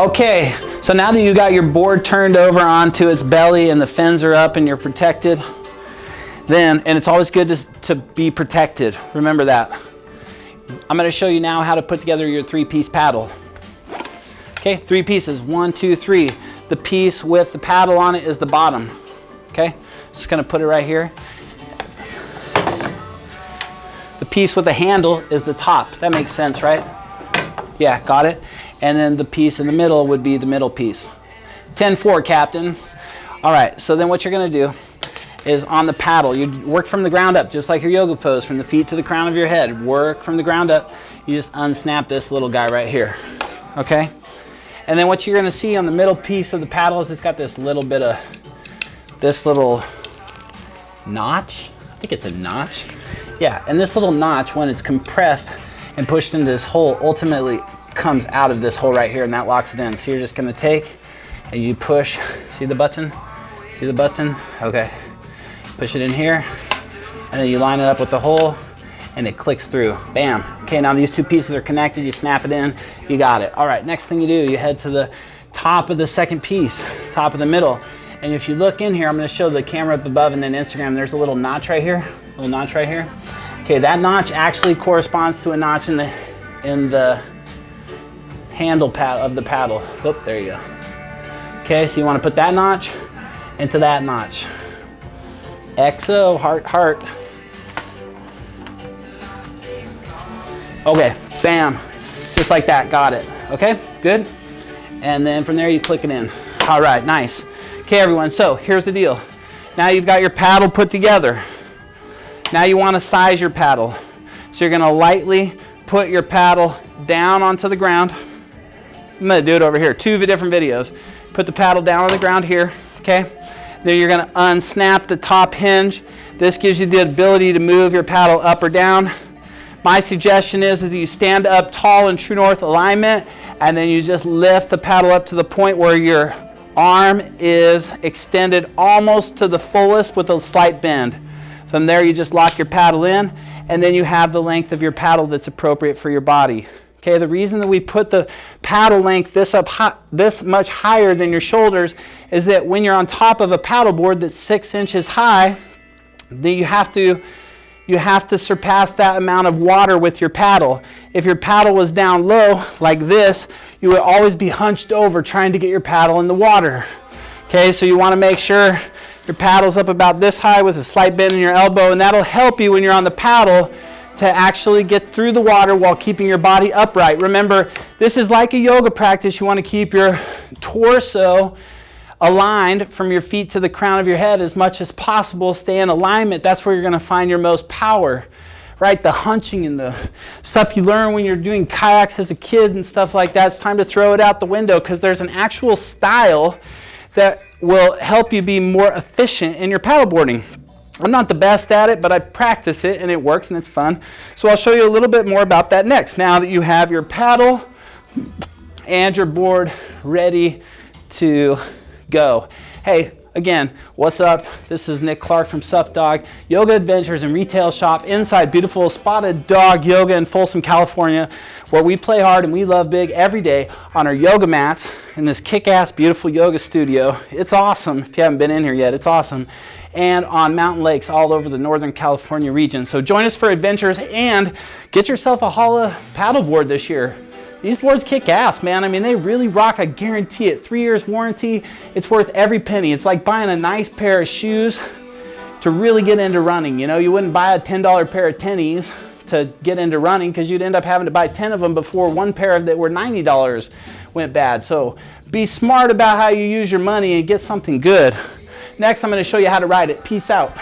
Okay, so now that you got your board turned over onto its belly and the fins are up and you're protected, and it's always good to be protected. Remember that. I'm going to show you now how to put together your 3-piece paddle. Okay, 3 pieces, 1, 2, 3. The piece with the paddle on it is the bottom. Okay, just going to put it right here. The piece with the handle is the top. That makes sense, right? Yeah, got it. And then the piece in the middle would be the middle piece. 10-4, Captain. All right, so then what you're going to do is on the paddle, you work from the ground up, just like your yoga pose, from the feet to the crown of your head. Work from the ground up. You just unsnap this little guy right here, okay? And then what you're going to see on the middle piece of the paddle is it's got this little bit of, this little notch. I think it's a notch. Yeah, and this little notch, when it's compressed and pushed into this hole, ultimately comes out of this hole right here, and that locks it in. So you're just going to take and you push. See the button? See the button? Okay. Push it in here, and then you line it up with the hole, and it clicks through. Bam. Okay, now these 2 pieces are connected. You snap it in. You got it. All right, next thing you do, you head to the top of the second piece, top of the middle. And if you look in here, I'm going to show the camera up above and then Instagram. There's a little notch right here. Little notch right here. Okay, that notch actually corresponds to a notch in the handle pad of the paddle. Oop, there you go. Okay, so you want to put that notch into that notch. XO, heart, heart. Okay, bam, just like that, got it. Okay, good. And then from there you click it in. All right, nice. Okay, everyone, so here's the deal. Now you've got your paddle put together. Now you want to size your paddle. So you're going to lightly put your paddle down onto the ground. I'm going to do it over here, 2 different videos. Put the paddle down on the ground here, okay? Then you're going to unsnap the top hinge. This gives you the ability to move your paddle up or down. My suggestion is that you stand up tall in true north alignment, and then you just lift the paddle up to the point where your arm is extended almost to the fullest with a slight bend. From there, you just lock your paddle in, and then you have the length of your paddle that's appropriate for your body. Okay, the reason that we put the paddle length this much higher than your shoulders is that when you're on top of a paddle board that's 6 inches high, then you have to surpass that amount of water with your paddle. If your paddle was down low like this, you would always be hunched over trying to get your paddle in the water. Okay, so you want to make sure your paddle's up about this high with a slight bend in your elbow, and that'll help you when you're on the paddle to actually get through the water while keeping your body upright. Remember, this is like a yoga practice. You want to keep your torso aligned from your feet to the crown of your head as much as possible. Stay in alignment. That's where you're going to find your most power, right? The hunching and the stuff you learn when you're doing kayaks as a kid and stuff like that. It's time to throw it out the window, because there's an actual style that will help you be more efficient in your paddleboarding. I'm not the best at it, but I practice it and it works and it's fun. So I'll show you a little bit more about that next. Now that you have your paddle and your board ready to go. Hey, again, what's up? This is Nick Clark from Sup Dog Yoga Adventures and Retail Shop inside beautiful Spotted Dog Yoga in Folsom, California, where we play hard and we love big every day on our yoga mats in this kick-ass beautiful yoga studio. It's awesome. If you haven't been in here yet, it's awesome. And on mountain lakes all over the Northern California region. So join us for adventures and get yourself a Hala paddleboard this year. These boards kick ass, man. I mean, they really rock. I guarantee it. 3 years warranty. It's worth every penny. It's like buying a nice pair of shoes to really get into running. You know, you wouldn't buy a $10 pair of tennies to get into running, because you'd end up having to buy 10 of them before one pair that were $90 went bad. So be smart about how you use your money and get something good. Next, I'm going to show you how to ride it. Peace out.